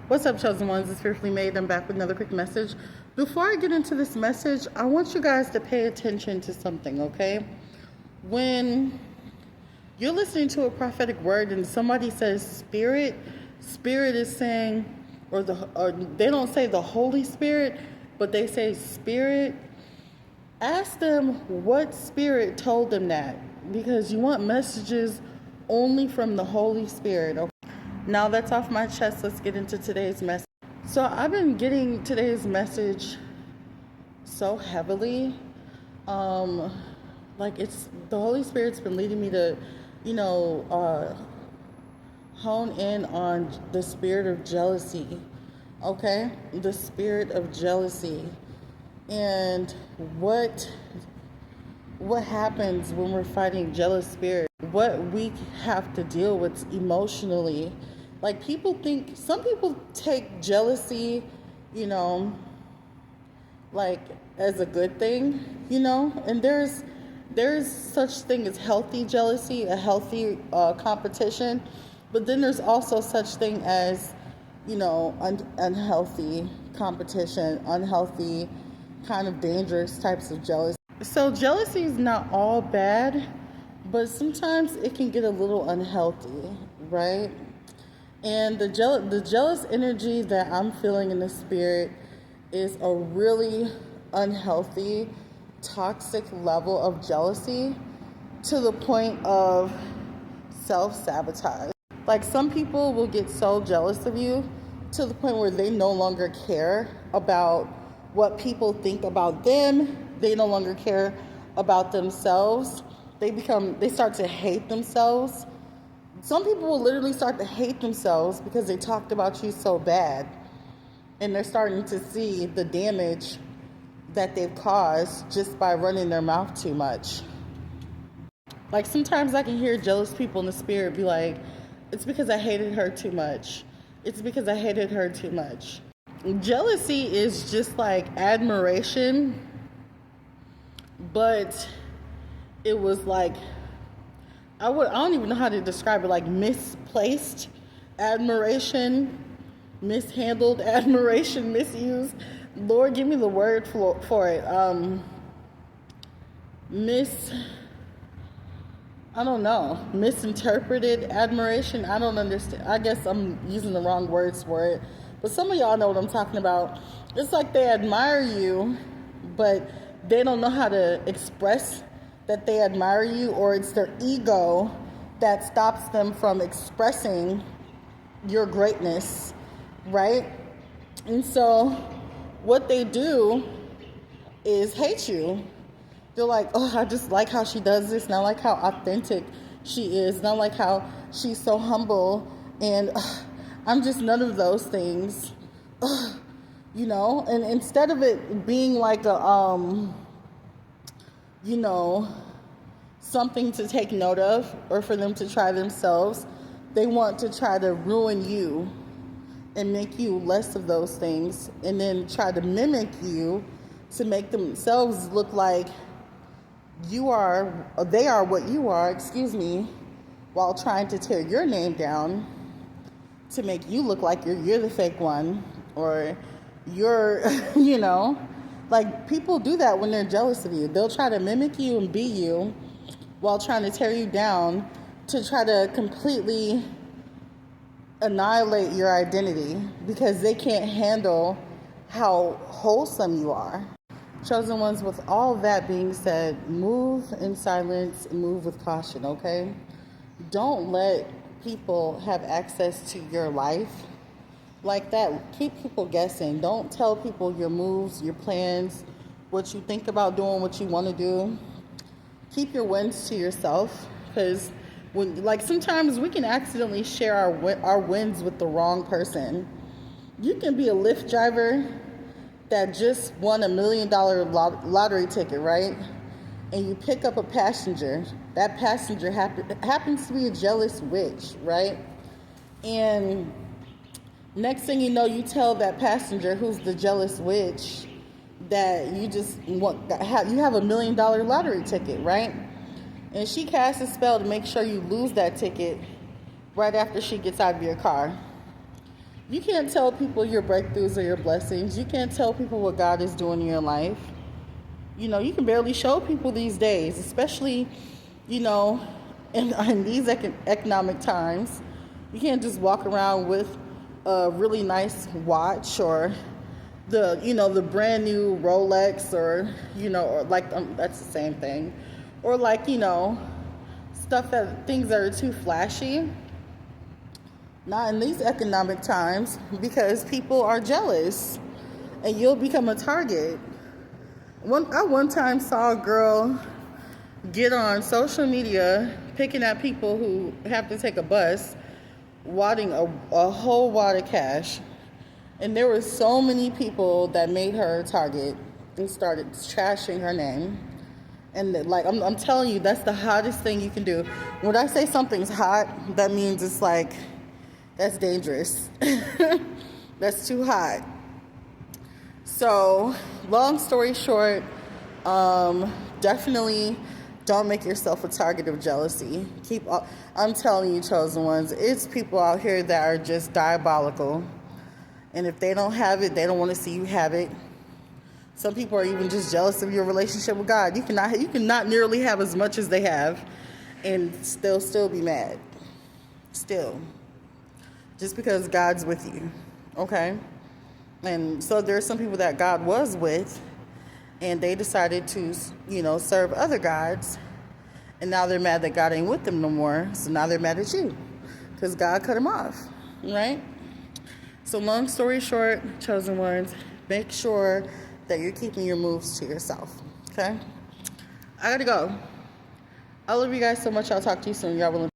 What's up, chosen ones? It's Fearfully Made. I'm back with another quick message. Before I get into this message, I want you guys to pay attention to something, okay? When you're listening to a prophetic word and somebody says spirit is saying, or they don't say the Holy Spirit, but they say spirit. Ask them what spirit told them that, because you want messages only from the Holy Spirit, okay? Now that's off my chest, let's get into today's message. So I've been getting today's message so heavily. Like it's the Holy Spirit's been leading me to, hone in on the spirit of jealousy. Okay? The spirit of jealousy. And what happens when we're fighting jealous spirit? What we have to deal with emotionally. Like some people take jealousy, like as a good thing, and there's such thing as healthy jealousy, a healthy competition, but then there's also such thing as, unhealthy competition, unhealthy kind of dangerous types of jealousy. So jealousy is not all bad, but sometimes it can get a little unhealthy, right? And the jealous energy that I'm feeling in the spirit is a really unhealthy, toxic level of jealousy to the point of self-sabotage. Like some people will get so jealous of you to the point where they no longer care about what people think about them. They no longer care about themselves. They start to hate themselves. Some people will literally start to hate themselves because they talked about you so bad, and they're starting to see the damage that they've caused just by running their mouth too much. Like sometimes I can hear jealous people in the spirit be like, it's because I hated her too much. It's because I hated her too much. Jealousy is just like admiration, but it was like, I don't even know how to describe it, like misplaced admiration, mishandled admiration, misused. Lord, give me the word for it. Misinterpreted admiration. I don't understand. I guess I'm using the wrong words for it. But some of y'all know what I'm talking about. It's like they admire you, but they don't know how to express that they admire you, or it's their ego that stops them from expressing your greatness, right? And so what they do is hate you. They're like, oh, I just like how she does this, and I like how authentic she is, and I like how she's so humble, and I'm just none of those things, and instead of it being like a, something to take note of or for them to try themselves, they want to try to ruin you and make you less of those things, and then try to mimic you to make themselves look like they are what you are, while trying to tear your name down to make you look like you're the fake one, or you're, like people do that when they're jealous of you. They'll try to mimic you and be you while trying to tear you down to try to completely annihilate your identity because they can't handle how wholesome you are. Chosen ones, with all that being said, move in silence, move with caution, okay? Don't let people have access to your life like that. Keep people guessing. Don't tell people your moves, your plans, what you think about doing, what you want to do. Keep your wins to yourself, because sometimes we can accidentally share our wins with the wrong person. You can be a Lyft driver that just won $1 million lottery ticket, right? And you pick up a passenger. That passenger happens to be a jealous witch, right? And next thing you know, you tell that passenger who's the jealous witch that you have $1 million lottery ticket, right? And she casts a spell to make sure you lose that ticket right after she gets out of your car. You can't tell people your breakthroughs or your blessings. You can't tell people what God is doing in your life. You can barely show people these days, especially, you know, in these economic times. You can't just walk around with a really nice watch or the brand new Rolex or like that's the same thing, or like things that are too flashy. Not in these economic times, because people are jealous and you'll become a target. I one time saw a girl get on social media picking at people who have to take a bus, wadding a whole wad of cash. And there were so many people that made her a target and started trashing her name. And like I'm telling you, that's the hottest thing you can do. When I say something's hot, that means it's like, that's dangerous. That's too hot. So, long story short, definitely don't make yourself a target of jealousy. I'm telling you, chosen ones, it's people out here that are just diabolical. And if they don't have it, they don't want to see you have it. Some people are even just jealous of your relationship with God. You cannot nearly have as much as they have and still be mad. Still. Just because God's with you, okay? And so there's some people that God was with, and they decided to, serve other gods, and now they're mad that God ain't with them no more, so now they're mad at you, because God cut them off, right? So long story short, chosen ones, make sure that you're keeping your moves to yourself, okay? I gotta go. I love you guys so much. I'll talk to you soon. Y'all will